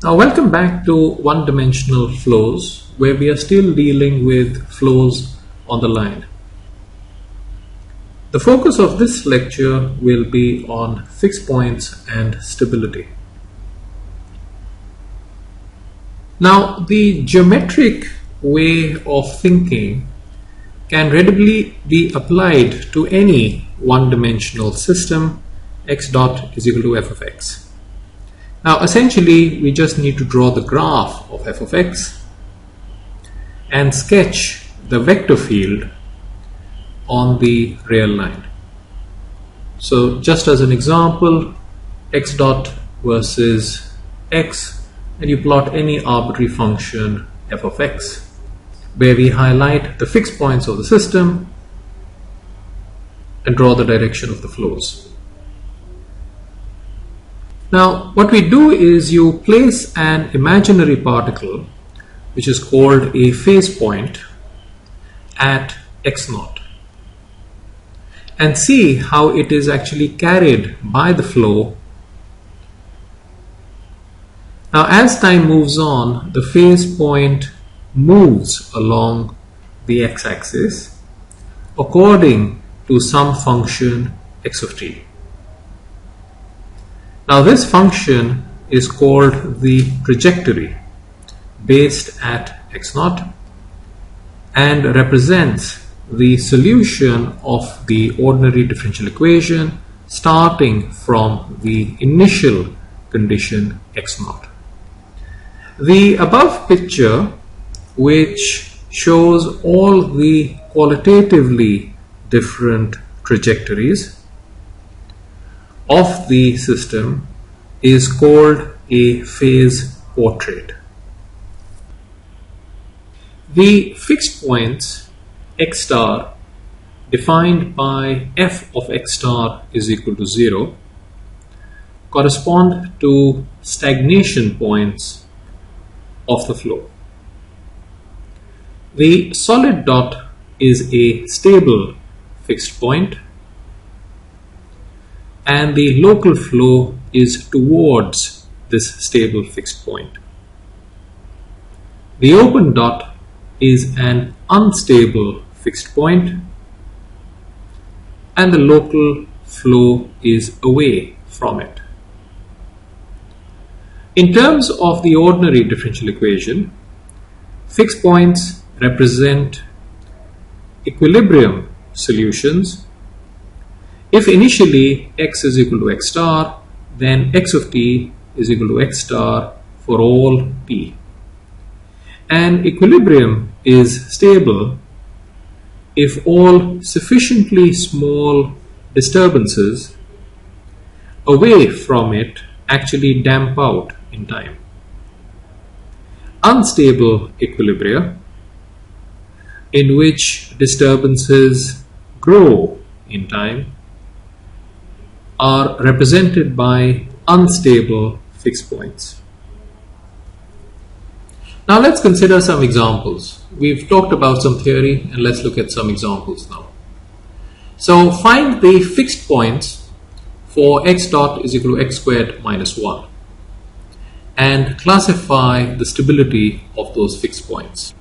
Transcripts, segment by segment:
Now welcome back to one-dimensional flows, where we are still dealing with flows on the line. The focus of this lecture will be on fixed points and stability. Now the geometric way of thinking can readily be applied to any one-dimensional system. X dot is equal to f of x. Now essentially we just need to draw the graph of f of x and sketch the vector field on the real line. So just as an example, x dot versus x, and you plot any arbitrary function f of x, where we highlight the fixed points of the system and draw the direction of the flows. Now what we do is you place an imaginary particle, which is called a phase point, at x naught and see how it is actually carried by the flow. Now as time moves on, the phase point moves along the x-axis according to some function x of t. Now this function is called the trajectory based at x naught and represents the solution of the ordinary differential equation starting from the initial condition x naught. The above picture, which shows all the qualitatively different trajectories of the system, is called a phase portrait. The fixed points x star defined by f of x star is equal to 0 correspond to stagnation points of the flow. The solid dot is a stable fixed point and the local flow is towards this stable fixed point. The open dot is an unstable fixed point and the local flow is away from it. In terms of the ordinary differential equation, fixed points represent equilibrium solutions. If initially x is equal to x star, then x of t is equal to x star for all t. And equilibrium is stable if all sufficiently small disturbances away from it actually damp out in time. Unstable equilibria, in which disturbances grow in time, are represented by unstable fixed points. Now let's consider some examples. We've talked about some theory and let's look at some examples now. So find the fixed points for x dot is equal to x squared minus 1 and classify the stability of those fixed points.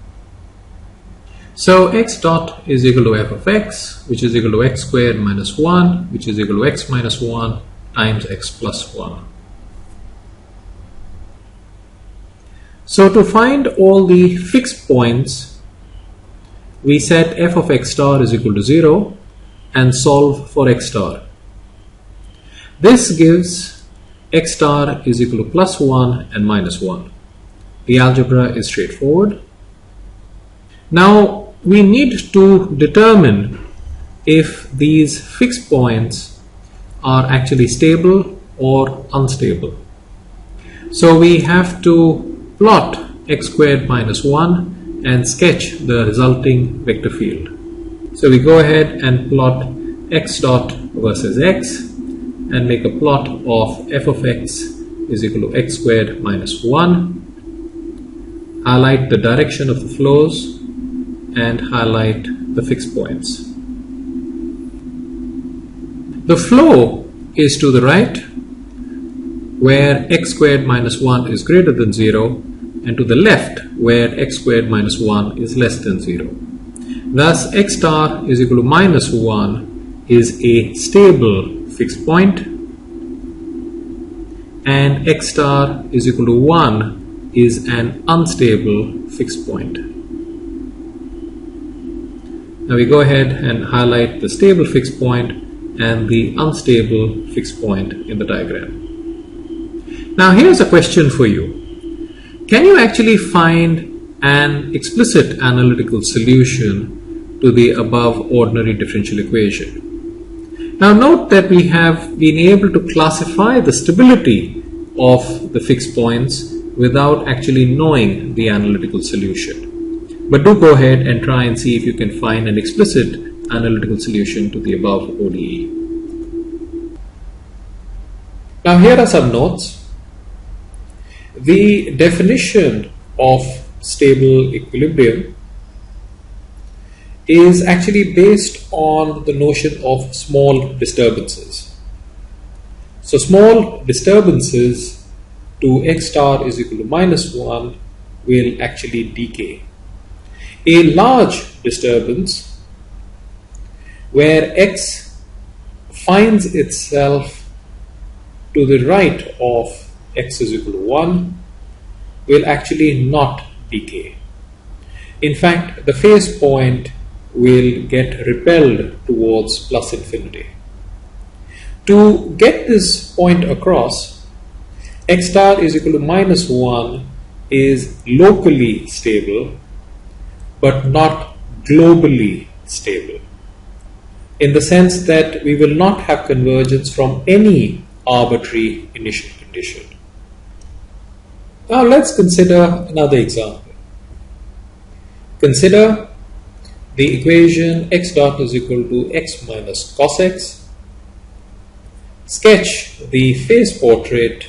So x dot is equal to f of x, which is equal to x squared minus 1, which is equal to x minus 1 times x plus 1. So to find all the fixed points, we set f of x star is equal to 0 and solve for x star. This gives x star is equal to plus 1 and minus 1. The algebra is straightforward. Now we need to determine if these fixed points are actually stable or unstable. So we have to plot x squared minus 1 and sketch the resulting vector field. So we go ahead and plot x dot versus x and make a plot of f of x is equal to x squared minus 1. Highlight the direction of the flows and highlight the fixed points. The flow is to the right where x squared minus 1 is greater than 0, and to the left where x squared minus 1 is less than 0. Thus x star is equal to minus 1 is a stable fixed point, and x star is equal to 1 is an unstable fixed point. Now we go ahead and highlight the stable fixed point and the unstable fixed point in the diagram. Now here's a question for you. Can you actually find an explicit analytical solution to the above ordinary differential equation? Now note that we have been able to classify the stability of the fixed points without actually knowing the analytical solution. But do go ahead and try and see if you can find an explicit analytical solution to the above ODE. Now here are some notes. The definition of stable equilibrium is actually based on the notion of small disturbances. So small disturbances to x star is equal to minus 1 will actually decay. A large disturbance where x finds itself to the right of x is equal to 1 will actually not decay. In fact, the phase point will get repelled towards plus infinity. To get this point across, x star is equal to minus 1 is locally stable but not globally stable, in the sense that we will not have convergence from any arbitrary initial condition. Now let's consider another example. Consider the equation x dot is equal to x minus cos x. Sketch the phase portrait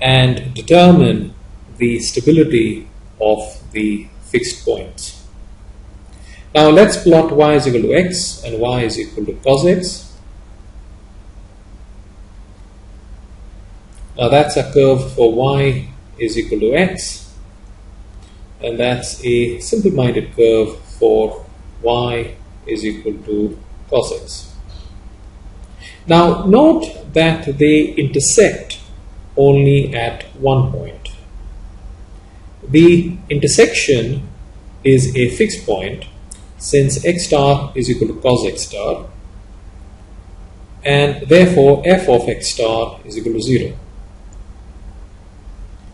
and determine the stability of the fixed points. Now let's plot y is equal to x and y is equal to cos x. Now that's a curve for y is equal to x, and that's a simple-minded curve for y is equal to cos x. Now note that they intersect only at one point. The intersection is a fixed point since x star is equal to cos x star, and therefore f of x star is equal to 0.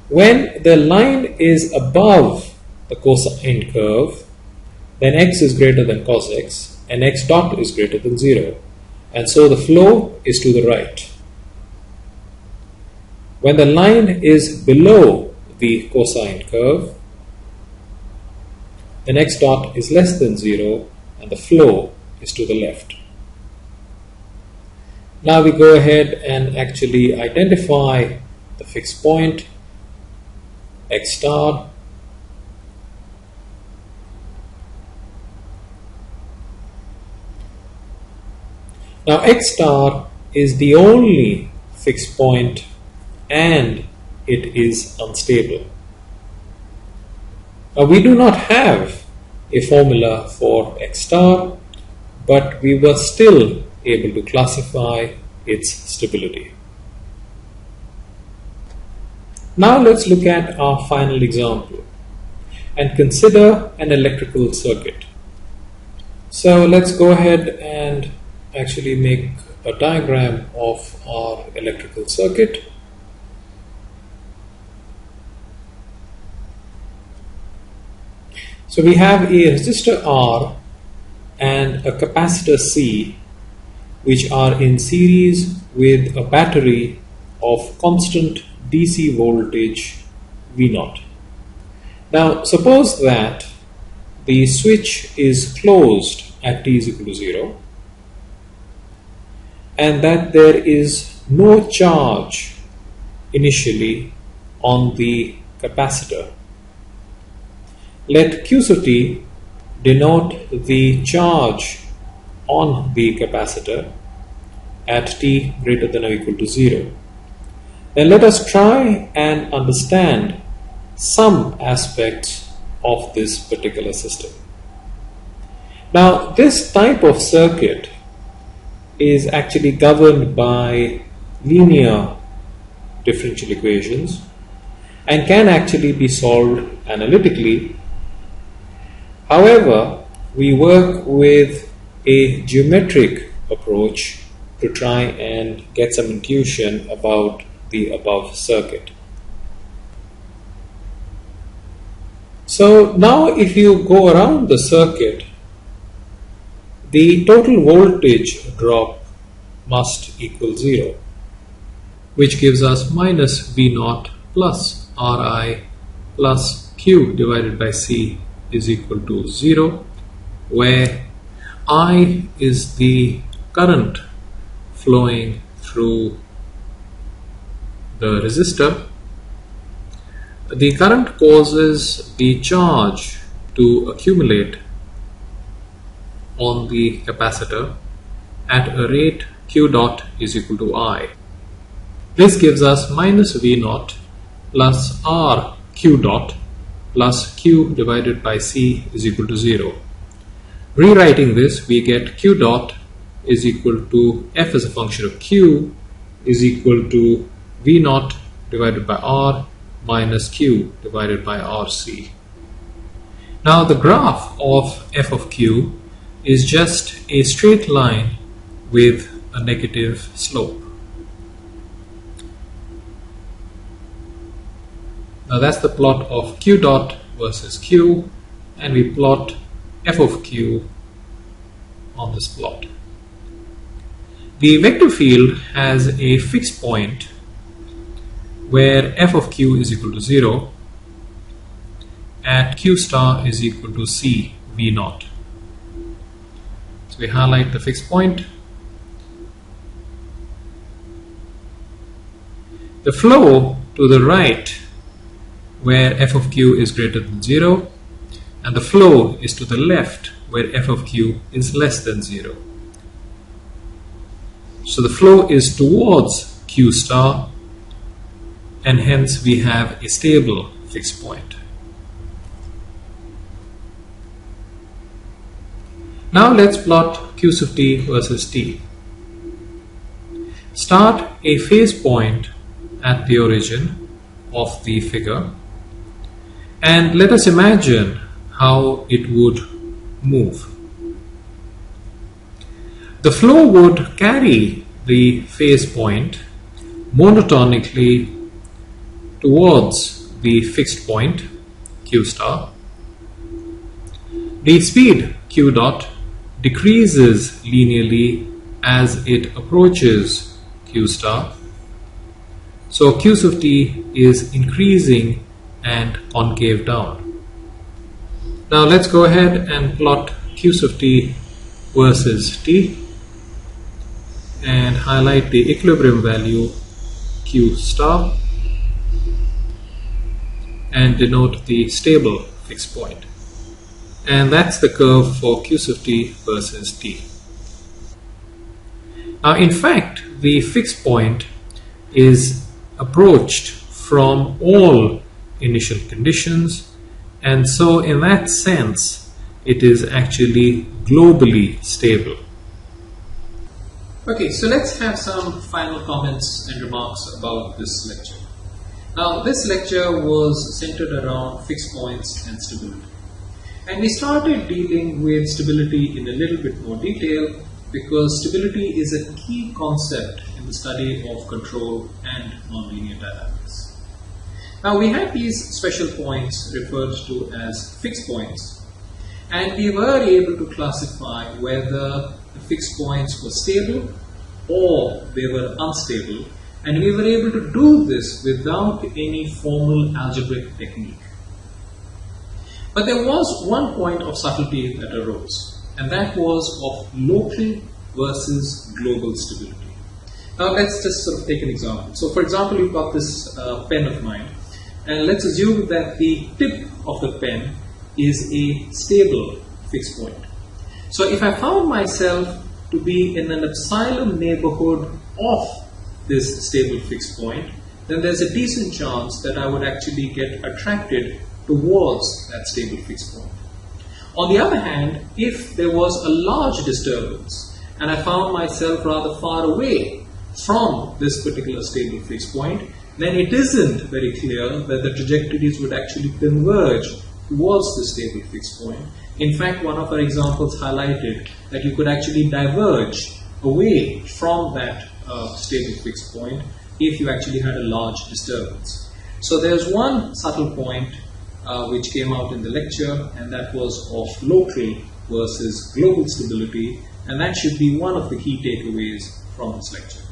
When the line is above the cosine curve, then x is greater than cos x and x dot is greater than 0, and so the flow is to the right. When the line is below the cosine curve, then x dot is less than 0 and the flow is to the left. Now we go ahead and actually identify the fixed point x star. Now x star is the only fixed point and it is unstable. Now we do not have a formula for x star, but we were still able to classify its stability. Now let's look at our final example and consider an electrical circuit. So let's go ahead and actually make a diagram of our electrical circuit. So we have a resistor R and a capacitor C, which are in series with a battery of constant DC voltage V0. Now suppose that the switch is closed at t is equal to 0 and that there is no charge initially on the capacitor. Let Q sub t denote the charge on the capacitor at t greater than or equal to 0. Then let us try and understand some aspects of this particular system. Now, this type of circuit is actually governed by linear differential equations and can actually be solved analytically. However, we work with a geometric approach to try and get some intuition about the above circuit. So now if you go around the circuit, the total voltage drop must equal 0, which gives us minus V naught plus Ri plus Q divided by C is equal to 0, where I is the current flowing through the resistor. The current causes the charge to accumulate on the capacitor at a rate Q dot is equal to I. This gives us minus V naught plus R Q dot plus Q divided by C is equal to 0. Rewriting this, we get Q dot is equal to F as a function of Q is equal to V naught divided by R minus Q divided by RC. Now the graph of F of Q is just a straight line with a negative slope. Now that's the plot of Q dot versus Q, and we plot F of Q on this plot. The vector field has a fixed point where F of Q is equal to 0 at Q star is equal to C V naught. So we highlight the fixed point. The flow to the right where F of Q is greater than 0, and the flow is to the left where F of Q is less than 0. So the flow is towards Q star, and hence we have a stable fixed point. Now let's plot Q sub t versus t. Start a phase point at the origin of the figure, and let us imagine how it would move. The flow would carry the phase point monotonically towards the fixed point Q star. The speed Q dot decreases linearly as it approaches Q star. So Q sub t is increasing and concave down. Now let's go ahead and plot Q sub t versus t and highlight the equilibrium value Q star and denote the stable fixed point. And that's the curve for Q sub t versus t. Now in fact, the fixed point is approached from all initial conditions, and so in that sense it is actually globally stable. Okay, so let's have some final comments and remarks about this lecture. Now this lecture was centered around fixed points and stability, and we started dealing with stability in a little bit more detail because stability is a key concept in the study of control and nonlinear dynamics. Now we had these special points referred to as fixed points, and we were able to classify whether the fixed points were stable or they were unstable, and we were able to do this without any formal algebraic technique. But there was one point of subtlety that arose, and that was of local versus global stability. Now let's just sort of take an example. So for example, you've got this pen of mine, and let's assume that the tip of the pen is a stable fixed point. So if I found myself to be in an epsilon neighborhood of this stable fixed point, then there's a decent chance that I would actually get attracted towards that stable fixed point. On the other hand, if there was a large disturbance and I found myself rather far away from this particular stable fixed point, then it isn't very clear that the trajectories would actually converge towards the stable fixed point. In fact, one of our examples highlighted that you could actually diverge away from that stable fixed point if you actually had a large disturbance. So there's one subtle point which came out in the lecture, and that was of local versus global stability, and that should be one of the key takeaways from this lecture.